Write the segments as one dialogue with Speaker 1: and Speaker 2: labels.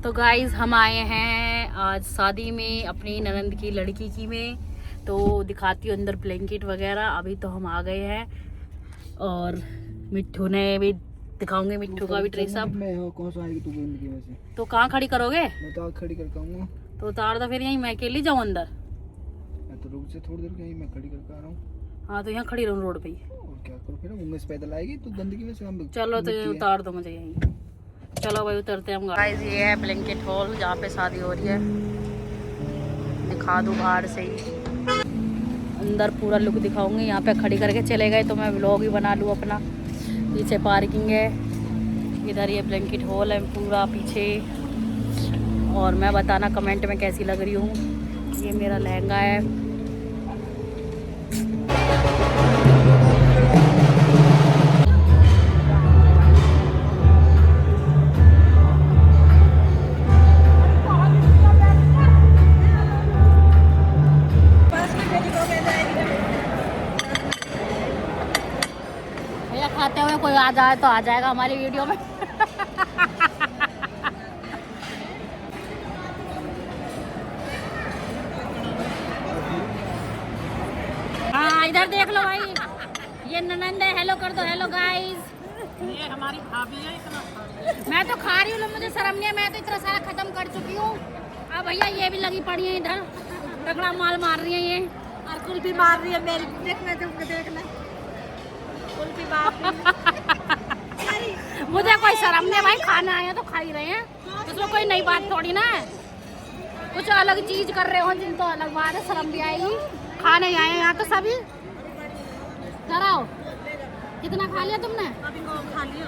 Speaker 1: तो गाइस हम आए हैं आज शादी में अपनी ननंद की लड़की की में। तो दिखाती हूँ अंदर ब्लैंकेट वगैरह। अभी तो हम आ गए हैं और मिट्ठू ने भी दिखाऊंगे, मिट्ठू का भी ड्रेस अप।
Speaker 2: कौन सा आएगी तू गंदगी में से?
Speaker 1: तो कहाँ खड़ी करोगे?
Speaker 2: मैं तो आग खड़ी करके आऊंगा।
Speaker 1: तो उतार दो फिर, यहीं मैं अकेली जाऊँ अंदर?
Speaker 2: मैं तो रुक से थोड़ी देर कहीं मैं खड़ी करके आ रहा हूँ।
Speaker 1: हाँ तो यहाँ खड़ी रहूँ रोड पे ही।
Speaker 2: और क्या करूँ फिर? मुंह में से पैदल आएगी तो गंदगी में से हम।
Speaker 1: चलो तो ये उतार दो मुझे यहीं। चलो भाई उतरते हैं हम। गाइस ये है ब्लैंकेट हॉल जहाँ पे शादी हो रही है। दिखा दूँ बाहर से ही, अंदर पूरा लुक दिखाऊंगी। यहाँ पे खड़ी करके चले गए तो मैं व्लॉग ही बना लूँ अपना। पीछे पार्किंग है, इधर ये ब्लैंकेट हॉल है पूरा पीछे। और मैं बताना कमेंट में कैसी लग रही हूँ। ये मेरा लहंगा है। भैया खाते हुए कोई आ जाए तो आ जाएगा हमारी वीडियो में। हाँ इधर देख लो भाई, ये ननंद है। हेलो कर दो, हेलो गाइस। ये हमारी भाभी है। इतना मैं तो खा रही हूँ, मुझे शर्म नहीं है। मैं तो इतना सारा खत्म कर चुकी हूँ। अब भैया ये भी लगी पड़ी है इधर, तगड़ा माल मार रही है ये।
Speaker 3: और कुल्फी मार रही है मेरी, देखना तुमको, देखना कुल्फी मार रही है।
Speaker 1: मुझे कोई शर्म नहीं है भाई, खाना आया तो खा ही रहे हैं, उसमें कोई नई बात थोड़ी ना है। कुछ अलग चीज कर रहे हो जिन तो अलग बात है, शर्म भी आएगी। खाने आए यहाँ तो सभी। कराओ, कितना खा लिया तुमने?
Speaker 3: अभी को खा लियो।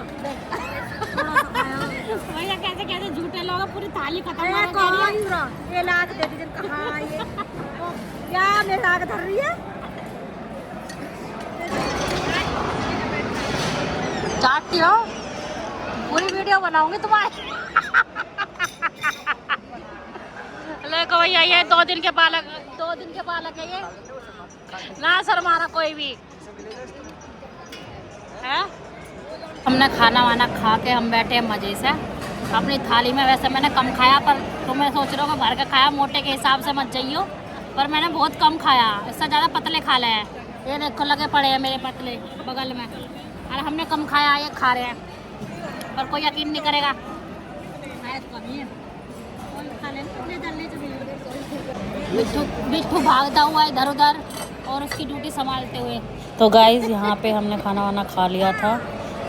Speaker 1: भैया कैसे कैसे झूठे लोग, पूरी थाली खत्म
Speaker 3: ये
Speaker 1: कर
Speaker 3: कहाँ
Speaker 1: रही है।
Speaker 3: ही रहा? ये लात दे दी, कहाँ ये क्या मेरा आग धर रही है?
Speaker 1: चाटती हो, पूरी वीडियो बनाऊंगी तुम्हारी। देखो भैया ये 2 दिन के बालक है ये। ना शर्माना कोई भी है। हमने खाना वाना खा के हम बैठे मजे से अपनी थाली में। वैसे मैंने कम खाया, पर तुम्हें सोच रहे हो कि भर के खाया, मोटे के हिसाब से मत जाइयो। पर मैंने बहुत कम खाया, इससे ज़्यादा पतले खा ले हैं। ये देखो लगे पड़े हैं मेरे पतले बगल में, और हमने कम खाया, ये खा रहे हैं। पर कोई यकीन नहीं करेगा। बिट्ठू भागता हुआ इधर उधर और उसकी ड्यूटी संभालते हुए। तो गाइस यहाँ पे हमने खाना वाना खा लिया था।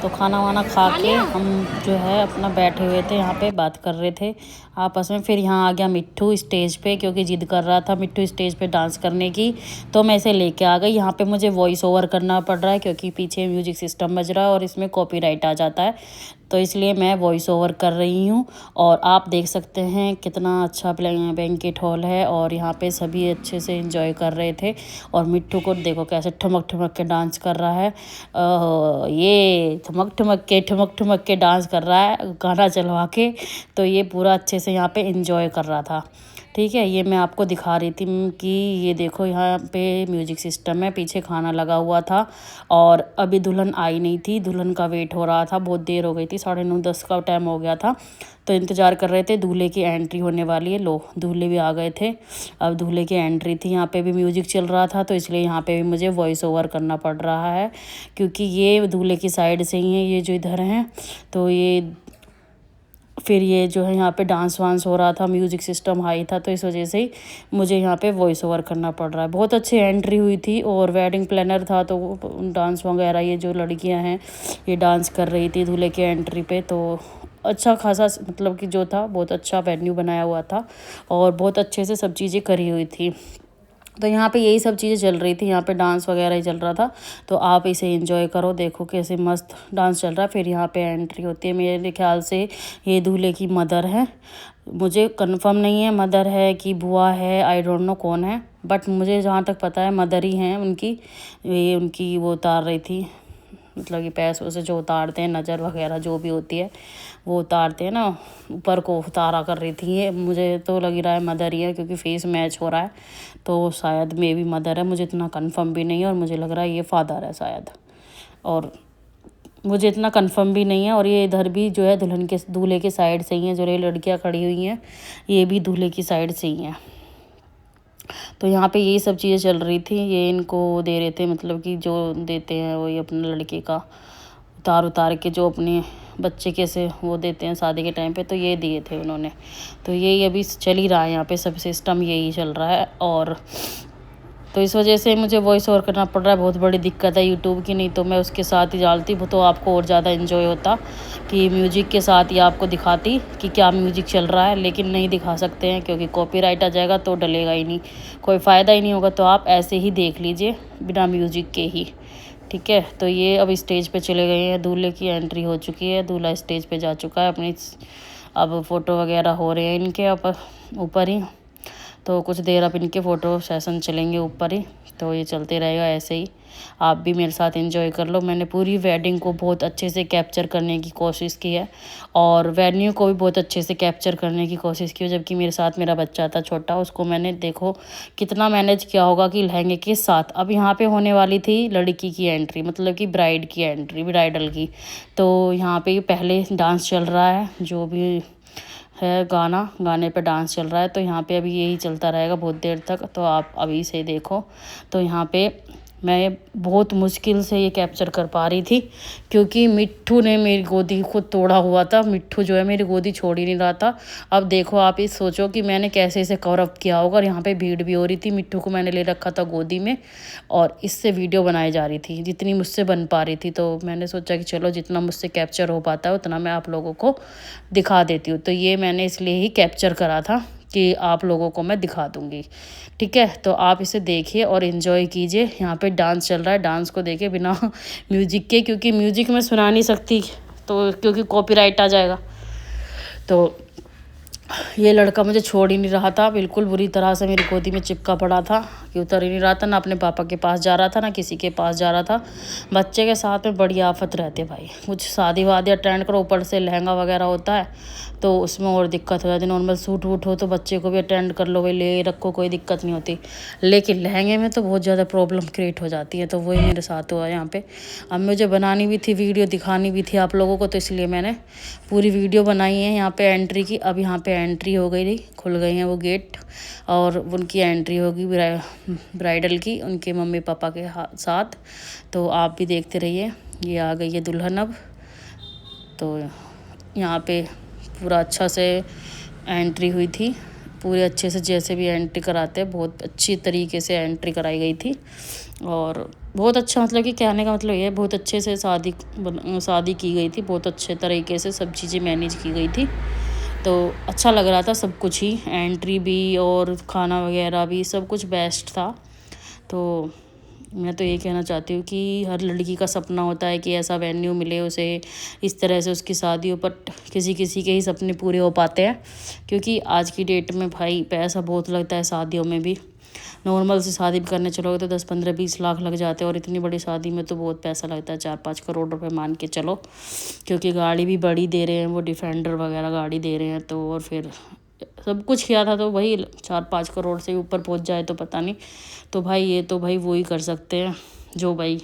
Speaker 1: तो खाना वाना खा के हम जो है अपना बैठे हुए थे, यहाँ पे बात कर रहे थे आपस में। फिर यहाँ आ गया मिट्ठू स्टेज पे, क्योंकि जिद कर रहा था मिट्ठू स्टेज पे डांस करने की। तो मैं इसे लेके आ गई। यहाँ पे मुझे वॉइस ओवर करना पड़ रहा है क्योंकि पीछे म्यूजिक सिस्टम बज रहा है और इसमें कॉपीराइट आ जाता है, तो इसलिए मैं वॉइस ओवर कर रही हूँ। और आप देख सकते हैं कितना अच्छा बैंकेट हॉल है और यहाँ पे सभी अच्छे से एंजॉय कर रहे थे। और मिट्ठू को देखो कैसे ठुमक ठुमक के डांस कर रहा है। ये ठुमक ठुमक के डांस कर रहा है गाना चलवा के। तो ये पूरा अच्छे से यहाँ पे एंजॉय कर रहा था। ठीक है, ये मैं आपको दिखा रही थी कि ये देखो यहाँ पे म्यूजिक सिस्टम है, पीछे खाना लगा हुआ था। और अभी दुल्हन आई नहीं थी, दुल्हन का वेट हो रहा था, बहुत देर हो गई थी, 9:30-10 का टाइम हो गया था। तो इंतज़ार कर रहे थे, दूल्हे की एंट्री होने वाली है। लो दूल्हे भी आ गए थे, अब दूल्हे की एंट्री थी। यहाँ पे भी म्यूजिक चल रहा था, तो इसलिए यहाँ पे भी मुझे वॉइस ओवर करना पड़ रहा है क्योंकि ये दूल्हे की साइड से ही है, ये जो इधर हैं। तो ये फिर ये जो है यहाँ पे डांस वांस हो रहा था, म्यूज़िक सिस्टम हाई था, तो इस वजह से ही मुझे यहाँ पे वॉइस ओवर करना पड़ रहा है। बहुत अच्छी एंट्री हुई थी और वेडिंग प्लानर था, तो डांस वगैरह ये जो लड़कियाँ हैं ये डांस कर रही थी दूल्हे की एंट्री पे। तो अच्छा खासा मतलब कि जो था बहुत अच्छा वेन्यू बनाया हुआ था और बहुत अच्छे से सब चीज़ें करी हुई थी। तो यहाँ पे यही सब चीज़ें चल रही थी, यहाँ पे डांस वगैरह ही चल रहा था। तो आप इसे एंजॉय करो, देखो कैसे मस्त डांस चल रहा है। फिर यहाँ पे एंट्री होती है, मेरे ख्याल से ये दूल्हे की मदर है, मुझे कंफर्म नहीं है मदर है कि बुआ है, आई डोंट नो कौन है, बट मुझे जहाँ तक पता है मदर ही हैं उनकी। ये उनकी वो उतार रही थी, मतलब कि पैसों से जो उतारते हैं, नज़र वगैरह जो भी होती है वो उतारते हैं ना, ऊपर को उतारा कर रही थी। ये मुझे तो लग रहा है मदर ही है क्योंकि फेस मैच हो रहा है, तो शायद मे भी मदर है, मुझे इतना कंफर्म भी नहीं है। और मुझे लग रहा है ये फादर है शायद। और मुझे इतना कंफर्म भी नहीं है। और ये इधर भी जो है दुल्हन के दूल्हे के साइड से ही हैं, जो ये लड़कियां खड़ी हुई हैं ये भी दूल्हे की साइड से ही हैं। तो यहाँ पे यही सब चीज़ें चल रही थी। ये इनको दे रहे थे, मतलब कि जो देते हैं वही अपने लड़के का उतार उतार के जो अपने बच्चे कैसे वो देते हैं शादी के टाइम पे, तो ये दिए थे उन्होंने। तो यही अभी चल ही रहा है यहाँ पे, सब सिस्टम यही चल रहा है। और तो इस वजह से मुझे वॉइस ओवर करना पड़ रहा है। बहुत बड़ी दिक्कत है यूट्यूब की, नहीं तो मैं उसके साथ ही डालती तो आपको और ज़्यादा इन्जॉय होता कि म्यूजिक के साथ ही आपको दिखाती कि क्या म्यूजिक चल रहा है। लेकिन नहीं दिखा सकते हैं क्योंकि कॉपीराइट आ जाएगा तो डलेगा ही नहीं, कोई फ़ायदा ही नहीं होगा। तो आप ऐसे ही देख लीजिए बिना म्यूजिक के ही, ठीक है। तो ये अब स्टेज पे चले गए हैं, दूल्हे की एंट्री हो चुकी है, दूल्हा स्टेज पे जा चुका है अपनी। अब फ़ोटो वगैरह हो रहे हैं इनके ऊपर ही। तो कुछ देर अब इनके फ़ोटो सेशन चलेंगे ऊपर ही, तो ये चलते रहेगा ऐसे ही। आप भी मेरे साथ एंजॉय कर लो। मैंने पूरी वेडिंग को बहुत अच्छे से कैप्चर करने की कोशिश की है और वेन्यू को भी बहुत अच्छे से कैप्चर करने की कोशिश की है। जबकि मेरे साथ मेरा बच्चा था छोटा, उसको मैंने देखो कितना मैनेज किया होगा कि लहंगे के साथ। अब यहाँ पे होने वाली थी लड़की की एंट्री, मतलब कि ब्राइड की एंट्री, ब्राइडल की। तो यहाँ पे पहले डांस चल रहा है, जो भी है गाने पे डांस चल रहा है। तो यहाँ पे अभी यही चलता रहेगा बहुत देर तक, तो आप अभी से देखो। तो यहाँ पे मैं बहुत मुश्किल से ये कैप्चर कर पा रही थी क्योंकि मिट्ठू ने मेरी गोदी को तोड़ा हुआ था। मिट्ठू जो है मेरी गोदी छोड़ ही नहीं रहा था। अब देखो आप इस सोचो कि मैंने कैसे इसे कवर अप किया होगा। और यहाँ पे भीड़ भी हो रही थी, मिट्ठू को मैंने ले रखा था गोदी में और इससे वीडियो बनाई जा रही थी जितनी मुझसे बन पा रही थी। तो मैंने सोचा कि चलो जितना मुझसे कैप्चर हो पाता है उतना मैं आप लोगों को दिखा देती हूँ। तो ये मैंने इसलिए ही कैप्चर करा था कि आप लोगों को मैं दिखा दूँगी, ठीक है। तो आप इसे देखिए और इन्जॉय कीजिए। यहाँ पे डांस चल रहा है, डांस को देखिए बिना म्यूजिक के, क्योंकि म्यूजिक मैं सुना नहीं सकती तो क्योंकि कॉपीराइट आ जाएगा। तो ये लड़का मुझे छोड़ ही नहीं रहा था, बिल्कुल बुरी तरह से मेरी गोदी में चिपका पड़ा था कि उतर ही नहीं रहा था। ना अपने पापा के पास जा रहा था ना किसी के पास जा रहा था। बच्चे के साथ में बड़ी आफत रहती है भाई। कुछ शादी वादी अटेंड करो, ऊपर से लहंगा वगैरह होता है तो उसमें और दिक्कत हो जाती है। नॉर्मल सूट वूट हो तो बच्चे को भी अटेंड कर लो, भाई ले रखो, कोई दिक्कत नहीं होती। लेकिन लहंगे में तो बहुत ज़्यादा प्रॉब्लम क्रिएट हो जाती है। तो वही मेरे साथ हुआ यहाँ पे। अब मुझे बनानी भी थी वीडियो, दिखानी भी थी आप लोगों को, तो इसलिए मैंने पूरी वीडियो बनाई है यहाँ पे एंट्री की। अब यहाँ पे एंट्री हो गई थी, खुल गए हैं वो गेट और उनकी एंट्री होगी ब्राइडल की उनके मम्मी पापा के साथ। तो आप भी देखते रहिए। ये आ गई है दुल्हन अब। तो यहाँ पे पूरा अच्छा से एंट्री हुई थी, पूरे अच्छे से जैसे भी एंट्री कराते हैं बहुत अच्छी तरीके से एंट्री कराई गई थी। और बहुत अच्छा, मतलब कि कहने का मतलब ये है बहुत अच्छे से शादी की गई थी, बहुत अच्छे तरीके से सब चीज़ें मैनेज की गई थी। तो अच्छा लग रहा था सब कुछ ही, एंट्री भी और खाना वगैरह भी सब कुछ बेस्ट था। तो मैं तो ये कहना चाहती हूँ कि हर लड़की का सपना होता है कि ऐसा वेन्यू मिले उसे, इस तरह से उसकी शादी हो। बट किसी किसी के ही सपने पूरे हो पाते हैं क्योंकि आज की डेट में भाई पैसा बहुत लगता है शादियों में भी। नॉर्मल से शादी भी करने चलोगे तो 10 15 20 लाख लग जाते हैं और इतनी बड़ी शादी में तो बहुत पैसा लगता है, 4-5 करोड़ रुपए मान के चलो। क्योंकि गाड़ी भी बड़ी दे रहे हैं, वो डिफेंडर वगैरह गाड़ी दे रहे हैं। तो और फिर सब कुछ किया था तो वही 4-5 करोड़ से ऊपर पहुंच जाए तो पता नहीं। तो भाई ये तो भाई वो ही कर सकते हैं जो भाई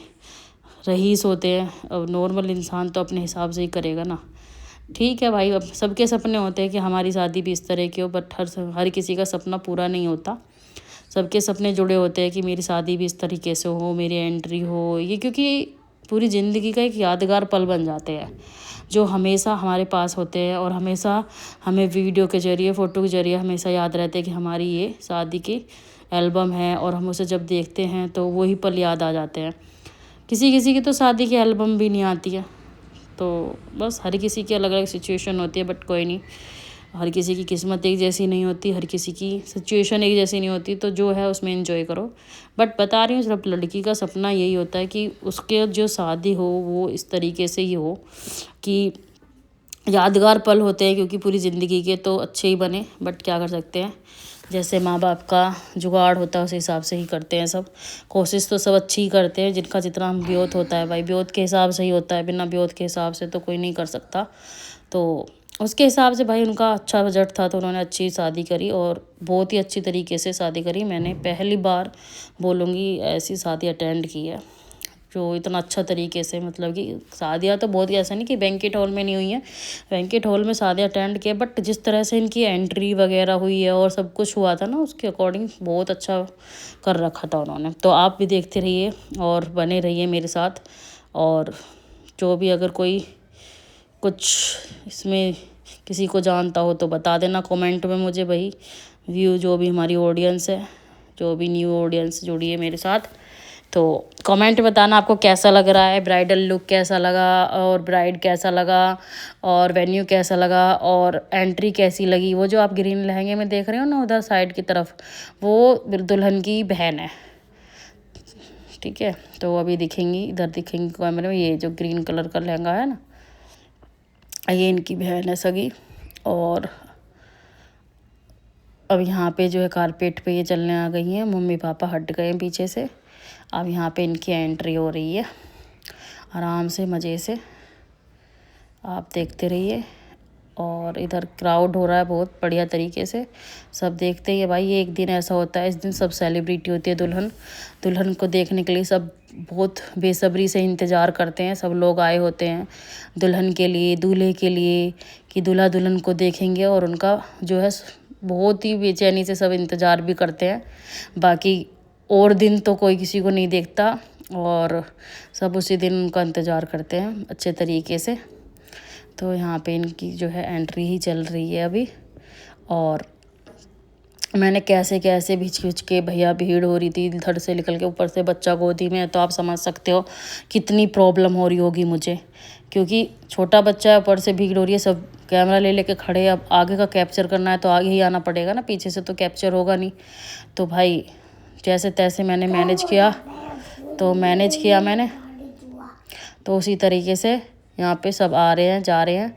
Speaker 1: रईस होते हैं। और नॉर्मल इंसान तो अपने हिसाब से ही करेगा ना। ठीक है भाई, अब सबके सपने होते हैं कि हमारी शादी भी इस तरह की हो, बट हर किसी का सपना पूरा नहीं होता। सबके सपने जुड़े होते हैं कि मेरी शादी भी इस तरीके से हो, मेरी एंट्री हो, ये क्योंकि पूरी ज़िंदगी का एक यादगार पल बन जाते हैं जो हमेशा हमारे पास होते हैं और हमेशा हमें वीडियो के ज़रिए, फ़ोटो के ज़रिए हमेशा याद रहते हैं कि हमारी ये शादी की एल्बम है। और हम उसे जब देखते हैं तो वही पल याद आ जाते हैं। किसी किसी की तो शादी की एल्बम भी नहीं आती है। तो बस हर किसी की अलग अलग सिचुएशन होती है, बट कोई नहीं, हर किसी की किस्मत एक जैसी नहीं होती, हर किसी की सिचुएशन एक जैसी नहीं होती। तो जो है उसमें एंजॉय करो। बट बता रही हूँ सिर्फ लड़की का सपना यही होता है कि उसके जो शादी हो वो इस तरीके से ही हो कि यादगार पल होते हैं, क्योंकि पूरी ज़िंदगी के तो अच्छे ही बने। बट क्या कर सकते हैं, जैसे माँ बाप का जुगाड़ होता है उस हिसाब से ही करते हैं सब। कोशिश तो सब अच्छी ही करते हैं, जिनका जितना ब्योत होता है भाई ब्योत के हिसाब से ही होता है, बिना ब्योत के हिसाब से तो कोई नहीं कर सकता। तो उसके हिसाब से भाई उनका अच्छा बजट था तो उन्होंने अच्छी शादी करी और बहुत ही अच्छी तरीके से शादी करी। मैंने पहली बार बोलूँगी ऐसी शादी अटेंड की है। जो इतना अच्छा तरीके से, मतलब कि शादियाँ तो बहुत ही, ऐसा नहीं कि बैंकेट हॉल में नहीं हुई हैं, बैंकेट हॉल में शादियाँ अटेंड किए, बट जिस तरह से इनकी एंट्री वगैरह हुई है और सब कुछ हुआ था ना, उसके अकॉर्डिंग बहुत अच्छा कर रखा था उन्होंने। तो आप भी देखते रहिए और बने रहिए मेरे साथ। और जो भी अगर कोई कुछ इसमें किसी को जानता हो तो बता देना कमेंट में मुझे भाई। व्यू जो भी हमारी ऑडियंस है, जो भी न्यू ऑडियंस जुड़ी है मेरे साथ, तो कमेंट बताना आपको कैसा लग रहा है, ब्राइडल लुक कैसा लगा, और ब्राइड कैसा लगा, और वेन्यू कैसा लगा, और एंट्री कैसी लगी। वो जो आप ग्रीन लहंगे में देख रहे हो ना उधर साइड की तरफ, वो दुल्हन की बहन है, ठीक है। तो अभी दिखेंगी, इधर दिखेंगी कैमरे में, ये जो ग्रीन कलर का लहंगा है ना, ये इनकी बहन है सगी। और अब यहाँ पे जो है कारपेट पे ये चलने आ गई हैं, मम्मी पापा हट गए हैं पीछे से। अब यहाँ पे इनकी एंट्री हो रही है आराम से, मज़े से, आप देखते रहिए। और इधर क्राउड हो रहा है बहुत बढ़िया तरीके से, सब देखते ही है भाई। ये एक दिन ऐसा होता है, इस दिन सब सेलिब्रिटी होती है, दुल्हन को देखने के लिए सब बहुत बेसब्री से इंतज़ार करते हैं। सब लोग आए होते हैं दुल्हन के लिए, दूल्हे के लिए, कि दूल्हा दुल्हन को देखेंगे, और उनका जो है बहुत ही बेचैनी से सब इंतज़ार भी करते हैं। बाकी और दिन तो कोई किसी को नहीं देखता, और सब उसी दिन उनका इंतज़ार करते हैं अच्छे तरीके से। तो यहाँ पे इनकी जो है एंट्री ही चल रही है अभी। और मैंने कैसे कैसे भिच के, भैया भीड़ हो रही थी धड़ से निकल के, ऊपर से बच्चा गोदी में है, तो आप समझ सकते हो कितनी प्रॉब्लम हो रही होगी मुझे, क्योंकि छोटा बच्चा है, ऊपर से भीड़ हो रही है, सब कैमरा ले लेके खड़े। अब आगे का कैप्चर करना है तो आगे ही आना पड़ेगा ना, पीछे से तो कैप्चर होगा नहीं। तो भाई जैसे तैसे मैंने मैनेज किया मैंने, तो उसी तरीके से यहाँ पे सब आ रहे हैं, जा रहे हैं।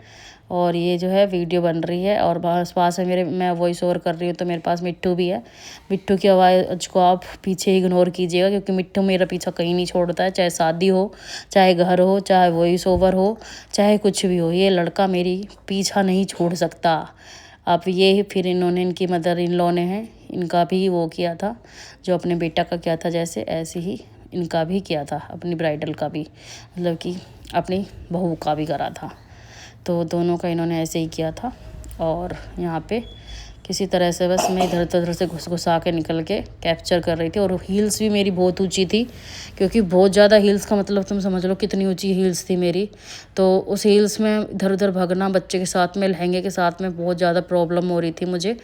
Speaker 1: और ये जो है वीडियो बन रही है, और पास में मैं वॉइस ओवर कर रही हूँ, तो मेरे पास मिट्टू भी है। मिट्टू की आवाज़ को आप पीछे इग्नोर कीजिएगा, क्योंकि मिट्टू मेरा पीछा कहीं नहीं छोड़ता है, चाहे शादी हो, चाहे घर हो, चाहे वॉइस ओवर हो, चाहे कुछ भी हो, ये लड़का मेरी पीछा नहीं छोड़ सकता। अब ये फिर इन्होंने, इनकी मदर इन लॉ ने हैं, इनका भी वो किया था जो अपने बेटा का किया था, जैसे ऐसे ही इनका भी किया था, अपनी ब्राइडल का भी, मतलब कि अपनी बहू का भी करा था। तो दोनों का इन्होंने ऐसे ही किया था। और यहाँ पे किसी तरह से बस मैं इधर उधर से घुसा के निकल के कैप्चर कर रही थी। और हील्स भी मेरी बहुत ऊंची थी, क्योंकि बहुत ज़्यादा हील्स का मतलब तुम समझ लो कितनी ऊंची हील्स थी मेरी। तो उस हील्स में इधर उधर भागना, बच्चे के साथ में, लहंगे के साथ में, बहुत ज़्यादा प्रॉब्लम हो रही थी मुझे,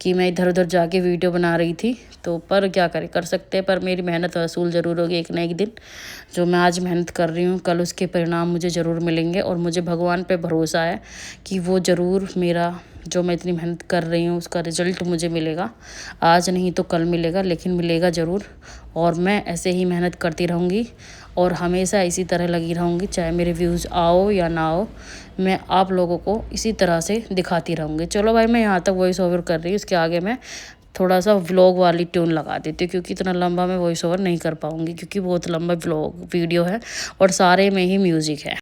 Speaker 1: कि मैं इधर उधर जाके वीडियो बना रही थी। तो पर क्या कर सकते हैं, पर मेरी मेहनत वसूल ज़रूर होगी एक ना एक दिन। जो मैं आज मेहनत कर रही हूँ, कल उसके परिणाम मुझे ज़रूर मिलेंगे। और मुझे भगवान पे भरोसा है कि वो ज़रूर मेरा, जो मैं इतनी मेहनत कर रही हूँ, उसका रिज़ल्ट मुझे मिलेगा। आज नहीं तो कल मिलेगा, लेकिन मिलेगा ज़रूर। और मैं ऐसे ही मेहनत करती रहूँगी, और हमेशा इसी तरह लगी रहूँगी, चाहे मेरे व्यूज़ आओ या ना आओ, मैं आप लोगों को इसी तरह से दिखाती रहूँगी। चलो भाई, मैं यहाँ तक वॉइस ओवर कर रही हूँ, इसके आगे मैं थोड़ा सा व्लॉग वाली ट्यून लगा देती हूँ, क्योंकि इतना लंबा मैं वॉइस ओवर नहीं कर पाऊँगी, क्योंकि बहुत लंबा व्लॉग वीडियो है और सारे में ही म्यूज़िक है।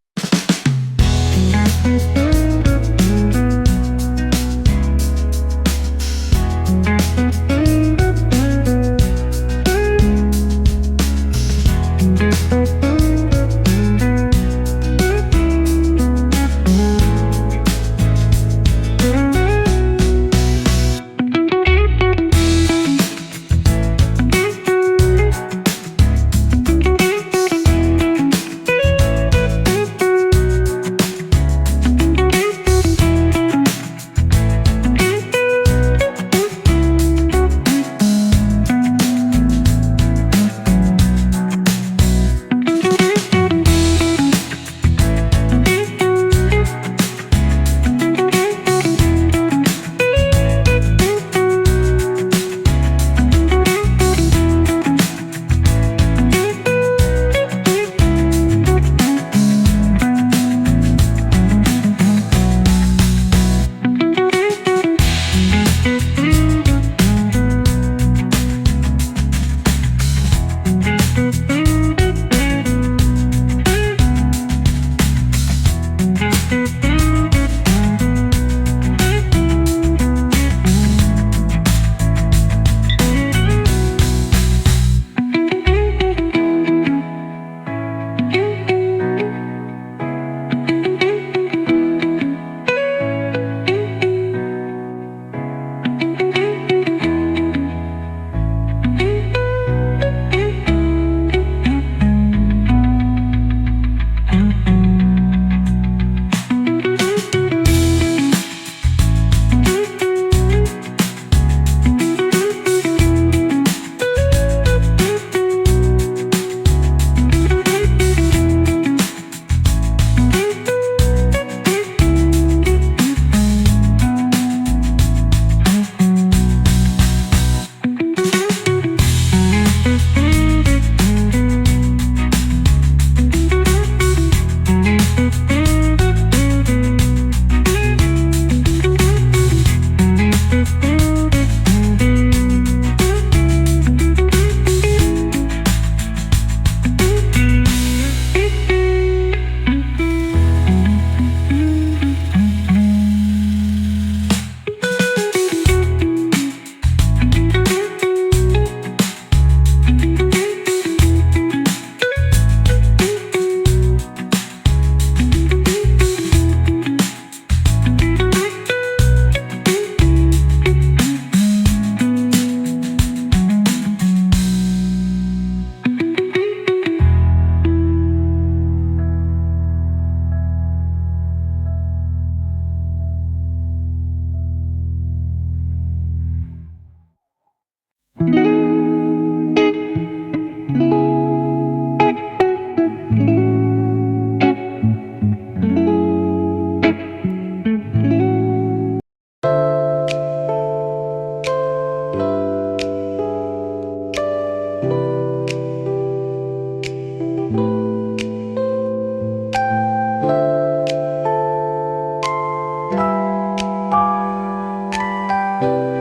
Speaker 1: है।